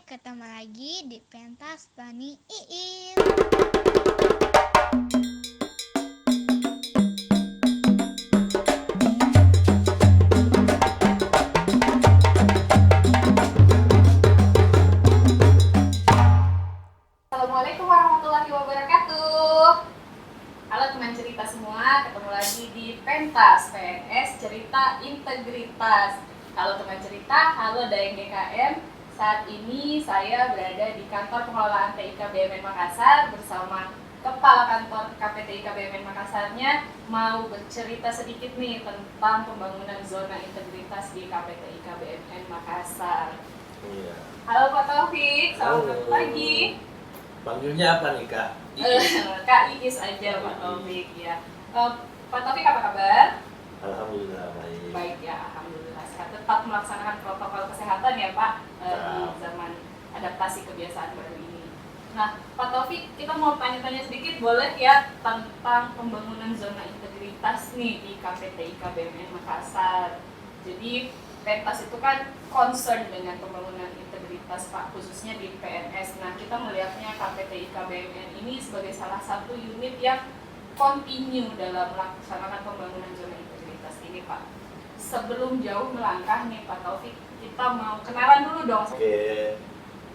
ketemu lagi di pentas Bani Iin. Assalamualaikum warahmatullahi wabarakatuh. Halo teman cerita semua, ketemu lagi di pentas PNS Cerita Integritas. Halo teman cerita, halo Daeng GKM. Saat ini saya berada di kantor pengelolaan TIK BMN Makassar bersama Kepala Kantor KPTIK BMN Makassarnya, mau bercerita sedikit nih tentang pembangunan zona integritas di KPTIK BMN Makassar. Iya. Halo Pak Taufik, selamat pagi. Panggilnya apa nih Kak? Kak Iis aja Pak Taufik ya. Pak Taufik apa kabar? Alhamdulillah baik. Baik ya, alhamdulillah sehat. Tetap melaksanakan protokol kesehatan ya Pak di zaman adaptasi kebiasaan baru ini. Nah Pak Taufik, kita mau tanya-tanya sedikit boleh ya tentang pembangunan zona integritas nih di KPTIK BMN Makassar. Jadi pentas itu kan concern dengan pembangunan integritas Pak, khususnya di PNS. Nah kita melihatnya KPTIK BMN ini sebagai salah satu unit yang continue dalam melaksanakan pembangunan zona integritas ini Pak. Sebelum jauh melangkah nih Pak Taufik, kita mau kenalan dulu dong. Oke,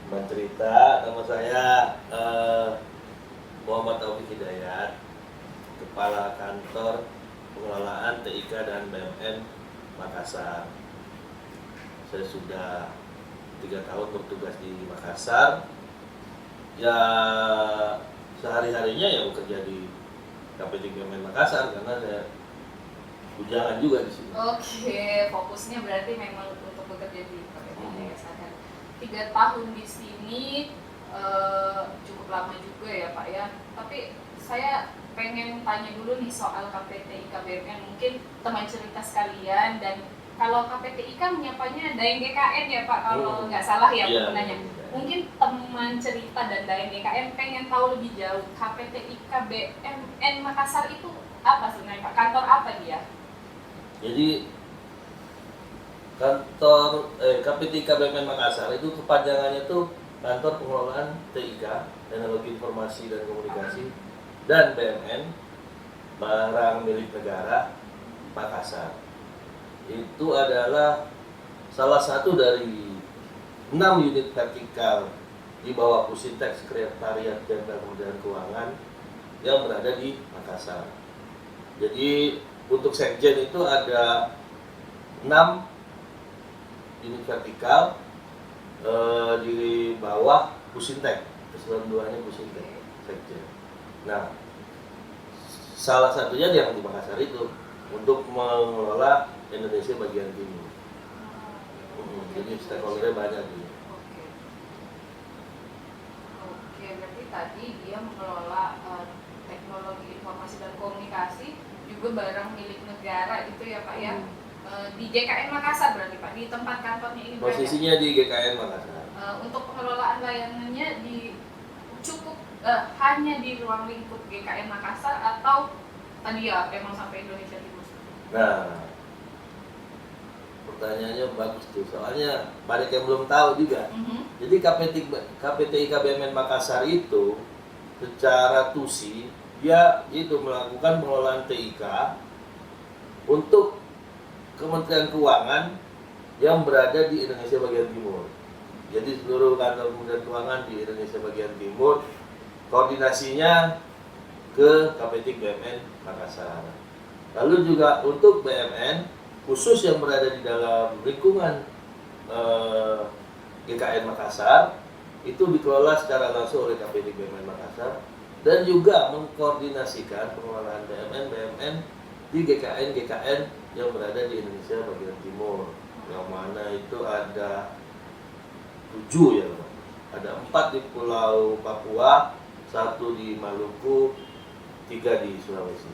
teman cerita, nama saya Muhammad Taufik Hidayat, Kepala Kantor Pengelolaan TIK dan BMN Makassar. Saya sudah 3 tahun bertugas di Makassar. Ya sehari-harinya ya bekerja di KPTIK BMN Makassar karena saya bujangan juga di sini. Oke, fokusnya berarti memang untuk bekerja di KPTIK. 3 tahun di sini cukup lama juga ya Pak ya. Tapi saya pengen tanya dulu nih soal KPTIK BMN. Mungkin teman cerita sekalian, dan kalau KPTIK menyapanya Daeng GKN ya Pak, kalau nggak salah ya Iya, penanya. Mungkin teman cerita dan Daeng GKN pengen tahu lebih jauh KPTIK BMN Makassar itu apa sebenarnya Pak? Kantor apa dia? Jadi kantor KPTIK BMN Makassar itu kepanjangannya itu Kantor Pengelolaan TIK, Teknologi Informasi dan Komunikasi, dan BMN, Barang Milik Negara Makassar. Itu adalah salah satu dari 6 unit vertikal di bawah Pusintek Sekretariat Jenderal Kementerian Keuangan yang berada di Makassar. Jadi untuk sekjen itu ada 6 unit vertikal di bawah Pusintek, keseluruhannya Pusintek sekjen. Nah, salah satunya yang di Makassar itu untuk mengelola Indonesia bagian timur. Jadi stakeholdernya banyak gitu. Oke, berarti tadi dia mengelola teknologi informasi dan komunikasi, juga barang milik negara itu ya Pak ya. Di GKN Makassar berarti Pak, di tempat kantornya ini berada. Posisinya di GKN Makassar. Untuk pengelolaan layanannya cukup hanya di ruang lingkup GKN Makassar, atau tadi ya emang sampai Indonesia Timur? Nah, pertanyaannya bagus tuh, soalnya banyak yang belum tahu juga. Jadi KPTIK BMN Makassar itu secara TUSI dia itu melakukan pengelolaan TIK untuk Kementerian Keuangan yang berada di Indonesia bagian timur. Jadi seluruh kantor Kementerian Keuangan di Indonesia bagian timur koordinasinya ke KPTIK BMN Makassar. Lalu juga untuk BMN khusus yang berada di dalam lingkungan GKN Makassar itu dikelola secara langsung oleh KPTIK BMN Makassar, dan juga mengkoordinasikan pengelolaan BMN di GKN yang berada di Indonesia bagian timur, yang mana itu ada 7 ya, ada 4 di Pulau Papua, 1 di Maluku, 3 di Sulawesi.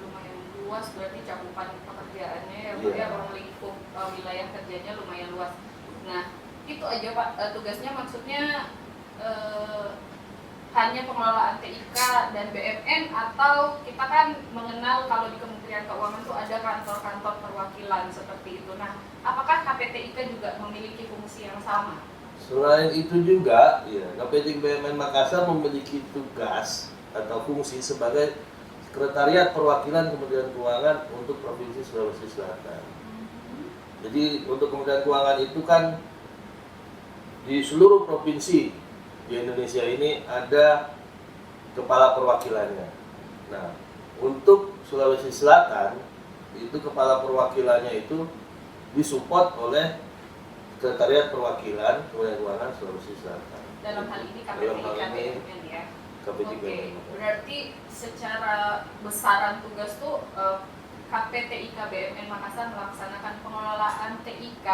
Lumayan luas berarti cakupan pekerjaannya ya Pak, Iya. ya, ruang lingkup wilayah kerjanya lumayan luas. Nah itu aja Pak tugasnya, maksudnya hanya pengelolaan TIK dan BMN, atau kita kan mengenal kalau di Kementerian Keuangan itu ada kantor-kantor perwakilan seperti itu. Nah apakah KPTIK juga memiliki fungsi yang sama? Selain itu juga, ya, KPT BUMN Makassar memiliki tugas atau fungsi sebagai Sekretariat Perwakilan Kementerian Keuangan untuk Provinsi Sulawesi Selatan. Jadi untuk Kementerian Keuangan itu kan di seluruh provinsi di Indonesia ini ada kepala perwakilannya. Nah, untuk Sulawesi Selatan itu kepala perwakilannya itu disupport oleh Sekretariat Perwakilan Kementerian Keuangan Sulawesi Selatan. Dalam hal ini Dalam hal KPT ini, IKBMN ya. KPT Oke, BUMN. berarti secara besaran tugas tuh KPT IKBMN Makassar melaksanakan pengelolaan TIK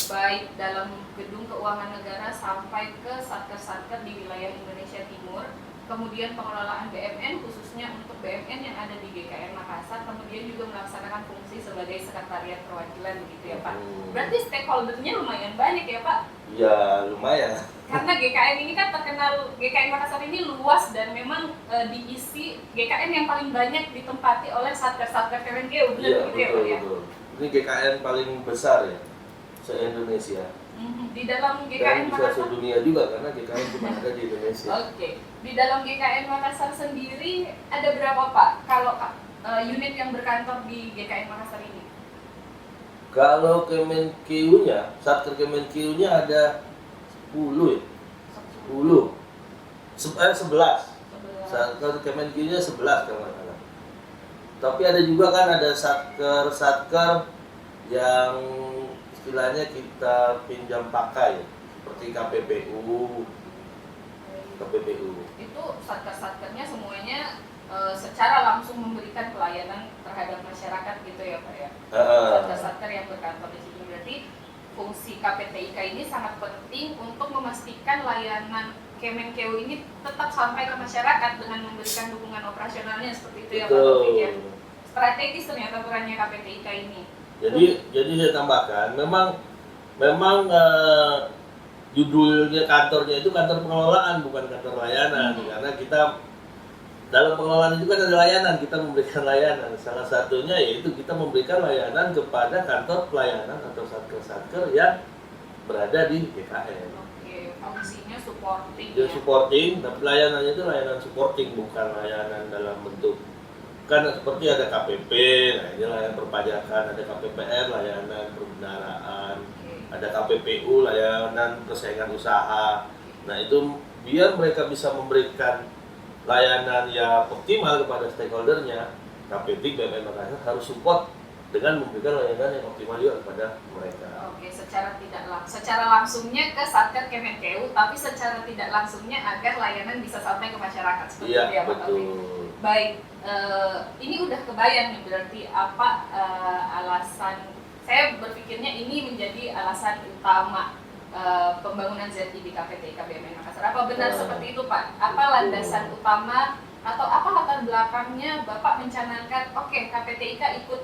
baik dalam gedung keuangan negara sampai ke satker-satker di wilayah Indonesia Timur, kemudian pengelolaan BMN khususnya untuk BMN yang ada di GKN Makassar, kemudian juga melaksanakan fungsi sebagai sekretariat perwakilan gitu ya Pak. Berarti stakeholdernya lumayan banyak ya Pak? Ya lumayan. Karena GKN ini kan terkenal, GKN Makassar ini luas dan memang diisi GKN yang paling banyak ditempati oleh satker-satker Kemenkeu, Iya benar gitu ya Pak ya? betul. Ini GKN paling besar ya se-Indonesia. Di dalam Dan GKN bisa Makassar, sedunia juga karena GKN cuma ada di Indonesia. oke. Di dalam GKN Makassar sendiri ada berapa Pak? Kalau unit yang berkantor di GKN Makassar ini? Kalau Kemenkeu-nya, Satker Kemenkeu-nya ada 10 ya? 10. 11. Satker Kemenkeu-nya 11 kalau nggak salah. Tapi ada juga kan ada satker-satker yang istilahnya kita pinjam pakai seperti KPPU. Itu satker-satkernya semuanya secara langsung memberikan pelayanan terhadap masyarakat gitu ya Pak ya? Satker-satker yang berkantor di sini, berarti fungsi KPTIK ini sangat penting untuk memastikan layanan Kemenkeu ini tetap sampai ke masyarakat dengan memberikan dukungan operasionalnya seperti itu ya Pak Taufik ya? Strategis ternyata perannya KPTIK ini. Jadi saya tambahkan, memang judulnya kantornya itu kantor pengelolaan bukan kantor layanan, karena kita dalam pengelolaan itu kan ada layanan, kita memberikan layanan. Salah satunya yaitu kita memberikan layanan kepada kantor pelayanan atau satker-satker yang berada di GKN. Oke, fungsinya supporting Dia ya. supporting, tapi layanannya itu layanan supporting, bukan layanan dalam bentuk kan seperti ada KPP, nah ini layanan perpajakan, ada KPPR, layanan perbendaharaan, ada KPPU, layanan persaingan usaha. Nah itu biar mereka bisa memberikan layanan yang optimal kepada stakeholdernya, KPT BUMN Makassar harus support dengan memberikan layanan yang optimal juga kepada mereka. Oke, secara langsungnya ke Satker Kemenkeu, tapi secara tidak langsungnya agar layanan bisa sampai ke masyarakat seperti itu ya Pak Taufik. Betul. Baik, ini udah kebayang nih berarti apa alasan, saya berpikirnya ini menjadi alasan utama pembangunan ZI di KPT IKBMN Makassar. Apa benar seperti itu Pak? Apa landasan utama atau apa latar belakangnya Bapak mencanangkan KPT IK ikut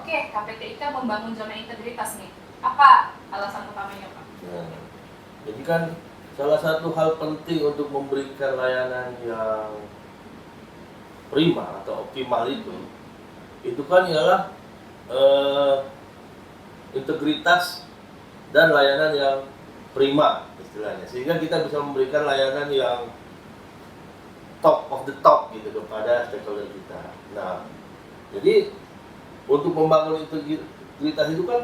KPT IK membangun zona integritas nih? Apa alasan utamanya Pak? Nah, jadi kan salah satu hal penting untuk memberikan layanan yang prima atau optimal itu kan ialah integritas dan layanan yang prima istilahnya, sehingga kita bisa memberikan layanan yang top of the top gitu kepada stakeholder kita. Nah, jadi untuk membangun integritas itu kan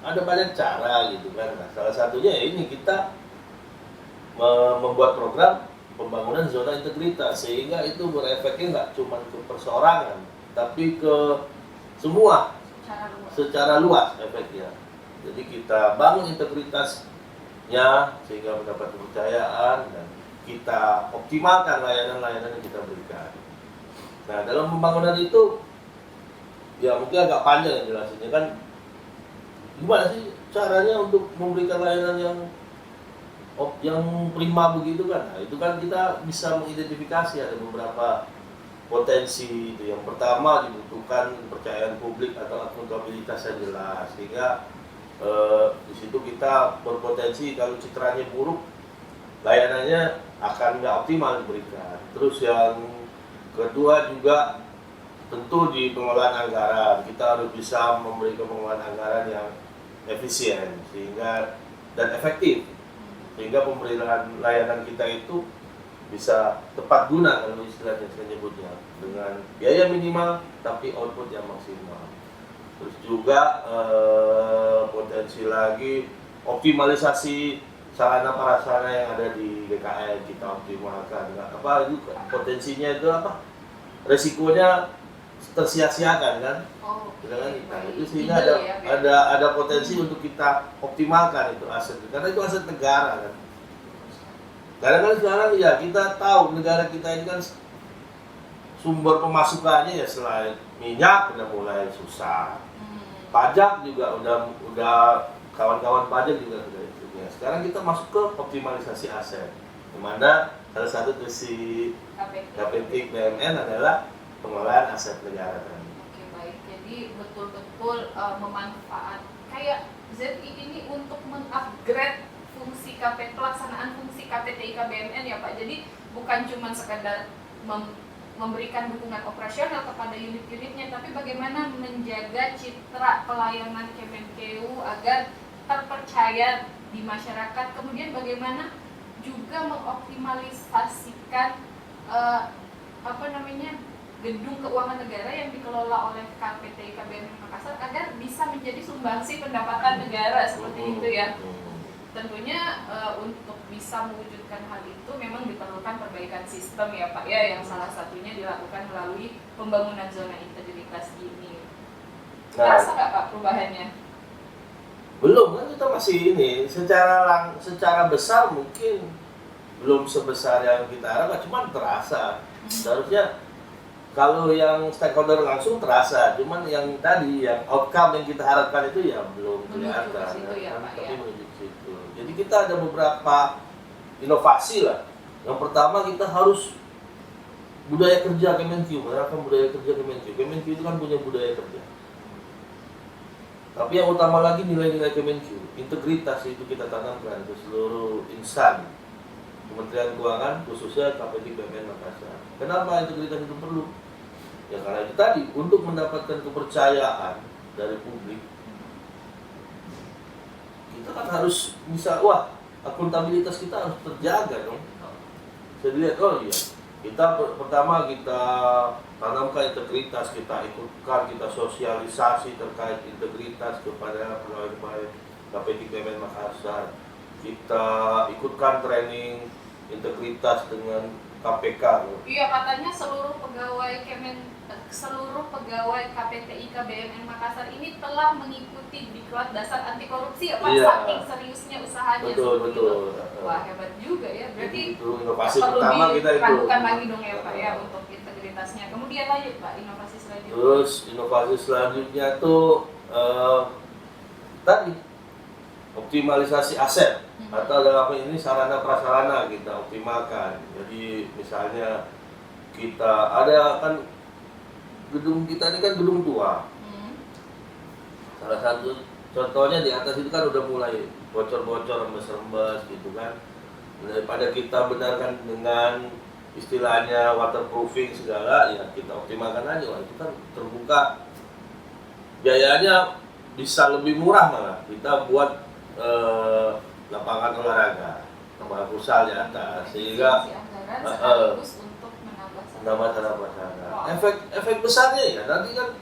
ada banyak cara gitu kan. Nah, salah satunya ya ini kita membuat program pembangunan zona integritas, sehingga itu berefeknya nggak cuma ke perseorangan tapi ke semua secara luas efeknya. Jadi kita bangun integritasnya sehingga mendapat kepercayaan dan kita optimalkan layanan-layanan yang kita berikan. Nah dalam pembangunan itu ya mungkin agak panjang yang jelasinnya kan, gimana sih caranya untuk memberikan layanan yang prima begitu kan. Nah, itu kan kita bisa mengidentifikasi ada beberapa potensi itu. Yang pertama dibutuhkan kepercayaan publik atau akuntabilitas yang jelas, sehingga di situ kita berpotensi kalau citranya buruk layanannya akan nggak optimal diberikan. Terus yang kedua juga tentu di pengelolaan anggaran kita harus bisa memberikan pengelolaan anggaran yang efisien sehingga dan efektif, sehingga pemberian layanan kita itu bisa tepat guna kalau istilahnya saya nyebutnya, dengan biaya minimal tapi output yang maksimal. Terus juga potensi lagi optimalisasi sarana prasarana yang ada di GKN kita optimalkan. Apa itu potensinya itu apa? Resikonya tersia-siakan kan? Oh, Kan? Nah, itu baik. sehingga Ide ya, Beb. ada potensi untuk kita optimalkan itu aset, karena itu aset negara kan. Karena kan sekarang ya kita tahu negara kita ini kan sumber pemasukannya ya selain minyak udah mulai susah, pajak juga udah kawan-kawan pajak juga udah itu. Ya, sekarang kita masuk ke optimalisasi aset, di mana salah satu visi KPT BUMN adalah pengelolaan aset negara kan. Oke, baik. Jadi betul-betul memanfaat kayak ZI ini untuk mengupgrade fungsi pelaksanaan fungsi KPT IKBMN ya Pak. Jadi bukan cuma sekadar memberikan dukungan operasional kepada unit-unitnya, tapi bagaimana menjaga citra pelayanan Kemenkeu agar terpercaya di masyarakat. Kemudian bagaimana juga mengoptimalisasikan gedung keuangan negara yang dikelola oleh KPT IKBMN Makassar agar bisa menjadi sumbangsi pendapatan negara seperti itu ya. Tentunya untuk bisa mewujudkan hal itu memang diperlukan perbaikan sistem ya Pak ya, yang salah satunya dilakukan melalui pembangunan zona integritas ini. Terasa nggak Pak perubahannya? Belum kan, kita masih ini secara besar mungkin belum sebesar yang kita harapkan, cuman terasa. Seharusnya kalau yang stakeholder langsung terasa, cuman yang tadi yang outcome yang kita harapkan itu ya belum kelihatan. Tapi menuju ke situ. Jadi kita ada beberapa inovasi lah. Yang pertama kita harus budaya kerja Kemenkeu, menerapkan budaya kerja Kemenkeu. Kemenkeu itu kan punya budaya kerja. Tapi yang utama lagi nilai-nilai Kemenkeu, integritas itu kita tanamkan ke seluruh insan Kementerian Keuangan, khususnya KPT BUMN Makassar. Kenapa integritas itu perlu? Ya karena itu tadi, untuk mendapatkan kepercayaan dari publik, kita kan harus bisa, akuntabilitas kita harus terjaga dong. Saya lihat, kita pertama kita tanamkan integritas, kita ikutkan, kita sosialisasi terkait integritas kepada pegawai-pegawai KPT BUMN Makassar. Kita ikutkan training integritas dengan KPK. Iya, katanya seluruh pegawai KPT IKBMN Makassar ini telah mengikuti diklat dasar anti korupsi ya Pak, saking seriusnya usahanya. Betul. Wah, hebat juga ya. Berarti itu inovasi perlu pertama kita itu. diragukan lagi dong ya Pak ya untuk integritasnya. Kemudian lanjut Pak, inovasi selanjutnya. Terus inovasi selanjutnya tuh tadi optimalisasi aset atau dalam ini sarana prasarana kita optimalkan. Jadi misalnya kita ada kan gedung kita ini kan gedung tua. Salah satu contohnya di atas itu kan udah mulai bocor-bocor, rembes-rembes gitu kan. Daripada kita benarkan dengan istilahnya waterproofing segala, ya kita optimalkan aja. Itu kan terbuka, biayanya bisa lebih murah malah. Kita buat lapangan olahraga, tambah futsal di atas, sehingga untuk menambah sarana prasarana. Efek besarnya ya nanti kan,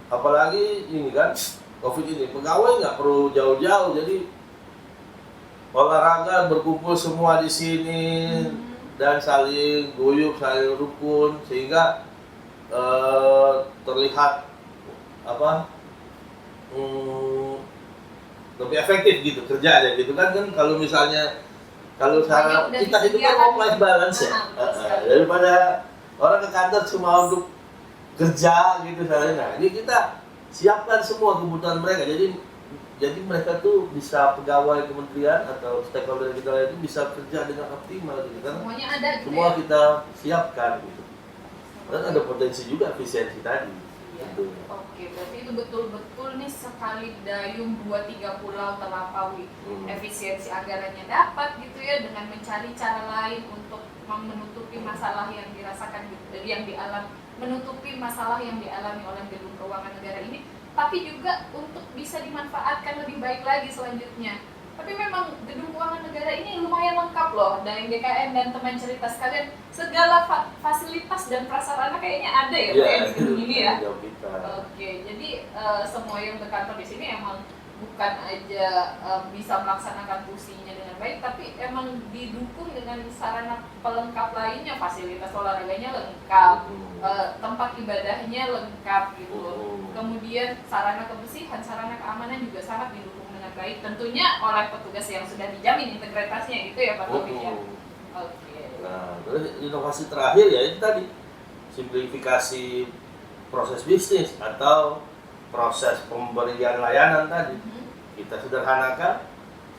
apalagi ini kan COVID ini, pegawai nggak perlu jauh-jauh, jadi olahraga berkumpul semua di sini dan saling guyup, saling rukun, sehingga terlihat lebih efektif gitu kerjanya gitu kan. Kalau misalnya kita itu kan work-life balance ya, daripada orang ke kantor cuma untuk kerja gitu misalnya. Nah, ini kita siapkan semua kebutuhan mereka, jadi mereka tuh bisa, pegawai kementerian atau stakeholder kita itu bisa kerja dengan optimal gitu kan. Semuanya ada gitu semua ya? Kita siapkan gitu. Dan ada potensi juga efisiensi tadi. Gitu. Oke, berarti itu betul-betul nih sekali dayung 2-3 pulau terlampaui. Efisiensi anggarannya dapat gitu ya, dengan mencari cara lain untuk menutupi masalah yang dirasakan, menutupi masalah yang dialami oleh gedung keuangan negara ini, tapi juga untuk bisa dimanfaatkan lebih baik lagi selanjutnya. Tapi memang gedung keuangan negara ini lumayan lengkap loh, dari GKN dan teman cerita sekalian, segala fasilitas dan prasarana kayaknya ada ya Pak ya di gedung ini ya. Oke, jadi semua yang berkantor di sini emang bukan aja bisa melaksanakan fungsinya dengan baik, tapi emang didukung dengan sarana pelengkap lainnya, fasilitas olahraganya lengkap, tempat ibadahnya lengkap gitu. Kemudian sarana kebersihan, sarana keamanan juga sangat didukung dengan baik, tentunya oleh petugas yang sudah dijamin integritasnya gitu ya Pak Taufik ya. Oke. Nah, terus inovasi terakhir ya itu tadi simplifikasi proses bisnis atau proses pemberian layanan tadi kita sederhanakan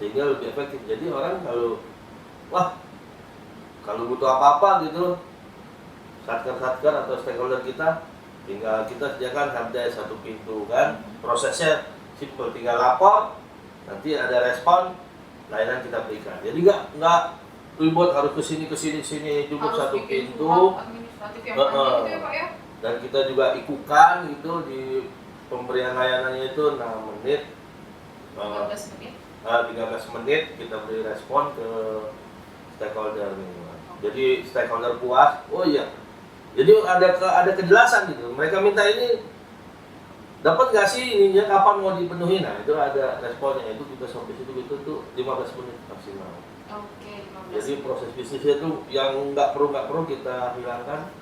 sehingga lebih efektif. Jadi orang kalau butuh apa-apa gitu, satker atau stakeholder kita tinggal kita sediakan helpdesk satu pintu kan, prosesnya simple, tinggal lapor, nanti ada respon, layanan kita berikan. Jadi nggak ribut harus kesini cukup harus satu pintu. Administratif yang panjang gitu ya Pak ya. Dan kita juga ikukan gitu di pemberian layanannya itu 6 menit, 15 menit. 13 menit kita beri respon ke stakeholder. Jadi stakeholder puas, oh iya. Jadi ada kejelasan gitu. Mereka minta ini dapat nggak sih ininya, kapan mau dipenuhi, nah itu ada responnya, itu kita sampai situ itu tuh 15 menit maksimal. Oke, 15 Jadi proses bisnisnya tuh yang nggak perlu kita hilangkan,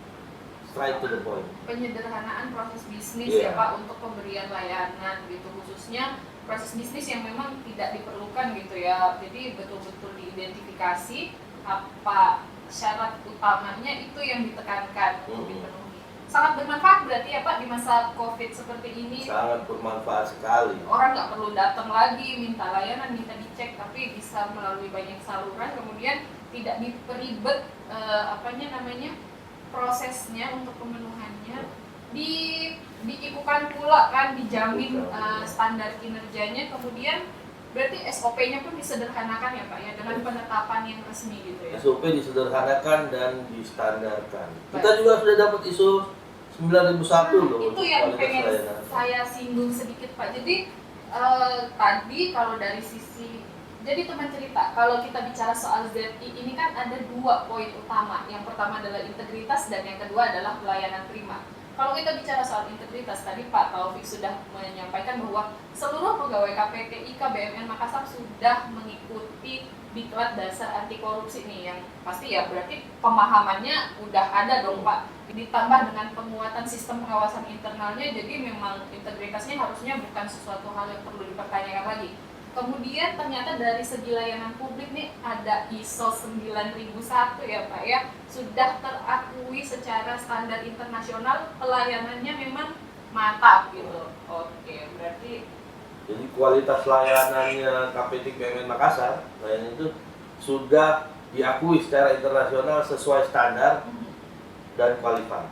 straight to the point. Penyederhanaan proses bisnis Yeah. ya Pak untuk pemberian layanan gitu, khususnya proses bisnis yang memang tidak diperlukan gitu ya. Jadi betul-betul diidentifikasi apa syarat utamanya itu yang ditekankan untuk dipenuhi. Sangat bermanfaat berarti ya Pak di masa COVID seperti ini. Sangat bermanfaat sekali. Orang nggak perlu datang lagi minta layanan, minta dicek, tapi bisa melalui banyak saluran, kemudian tidak diperibet prosesnya untuk pemenuhannya. Diikukan pula kan, dijamin standar kinerjanya, kemudian berarti SOP-nya pun disederhanakan ya Pak ya, dengan penetapan yang resmi gitu ya. SOP disederhanakan dan distandarkan. Kita juga sudah dapat ISO 9001 loh. Itu yang pengen layanan saya singgung sedikit Pak. Jadi tadi kalau dari sisi, jadi teman cerita, kalau kita bicara soal ZI ini kan ada 2 poin utama. Yang pertama adalah integritas dan yang kedua adalah pelayanan prima. Kalau kita bicara soal integritas, tadi Pak Taufik sudah menyampaikan bahwa seluruh pegawai KPT IKA BMN Makassar sudah mengikuti Diklat Dasar Anti Korupsi nih, yang pasti ya berarti pemahamannya udah ada dong Pak. Ditambah dengan penguatan sistem pengawasan internalnya, jadi memang integritasnya harusnya bukan sesuatu hal yang perlu dipertanyakan lagi. Kemudian ternyata dari segi layanan publik nih ada ISO 9001 ya Pak ya, sudah terakui secara standar internasional, pelayanannya memang mantap gitu. Oke, berarti jadi kualitas layanannya KPT BMN Makassar, layanan itu sudah diakui secara internasional sesuai standar dan qualified.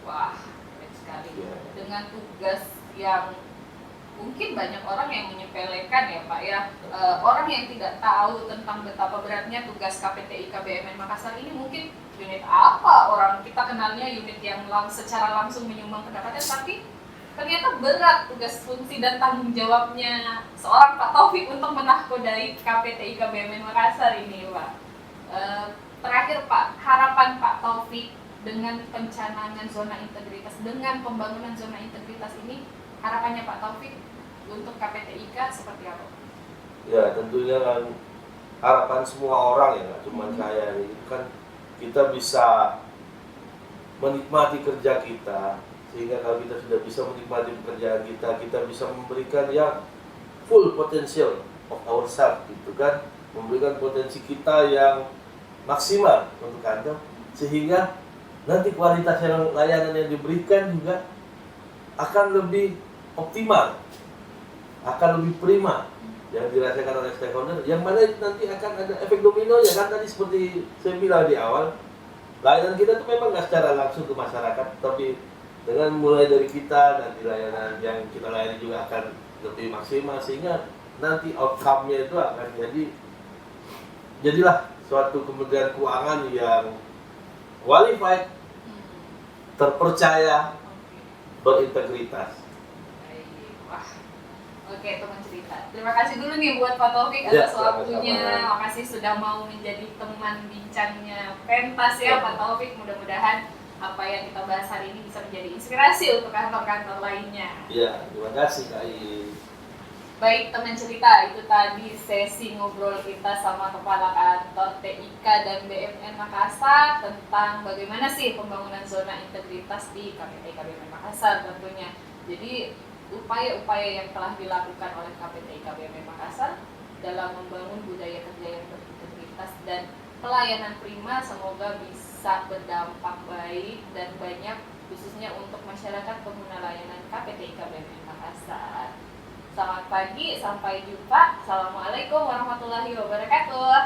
wah, keren sekali. Yeah. Dengan tugas yang mungkin banyak orang yang menyepelekan ya Pak ya, orang yang tidak tahu tentang betapa beratnya tugas KPT IKA BMN Makassar ini, mungkin unit apa, orang kita kenalnya unit yang secara langsung menyumbang pendapatan, tapi ternyata berat tugas, fungsi dan tanggung jawabnya seorang Pak Taufik untuk menahkodai KPT IKA BMN Makassar ini Pak. Terakhir Pak, harapan Pak Taufik dengan pencanangan zona integritas, dengan pembangunan zona integritas ini, harapannya Pak Taufik untuk KPT IKA seperti apa? Ya tentunya kan harapan semua orang ya, nggak cuma saya ini kan, kita bisa menikmati kerja kita, sehingga kalau kita sudah bisa menikmati pekerjaan kita, kita bisa memberikan yang full potential of ourselves gitu kan, memberikan potensi kita yang maksimal untuk kantor, sehingga nanti kualitas layanan yang diberikan juga akan lebih optimal, akan lebih prima yang dirasakan oleh stakeholder, yang mana nanti akan ada efek domino ya kan, tadi seperti saya bilang di awal, layanan kita tuh memang nggak secara langsung ke masyarakat, tapi dengan mulai dari kita, nanti layanan yang kita layani juga akan lebih maksimal, sehingga nanti outcome-nya itu akan jadilah suatu kementerian keuangan yang qualified, terpercaya, berintegritas. Wah, Oke, teman cerita. Terima kasih dulu nih buat Pak Taufik Ya, atas waktunya. sama-sama. Makasih sudah mau menjadi teman bincangnya pentas ya Pak Taufik. Mudah-mudahan apa yang kita bahas hari ini bisa menjadi inspirasi untuk kantor-kantor lainnya. Iya, terima kasih Kak I. Baik teman cerita, itu tadi sesi ngobrol kita sama Kepala Kantor TIK dan BMN Makassar tentang bagaimana sih pembangunan zona integritas di KPTI KBMN Makassar tentunya. Jadi upaya-upaya yang telah dilakukan oleh KPTI KBMN Makassar dalam membangun budaya kerja yang berintegritas dan pelayanan prima semoga bisa berdampak baik dan banyak khususnya untuk masyarakat pengguna layanan KPTI KBMN Makassar. Selamat pagi, sampai jumpa. Assalamualaikum warahmatullahi wabarakatuh.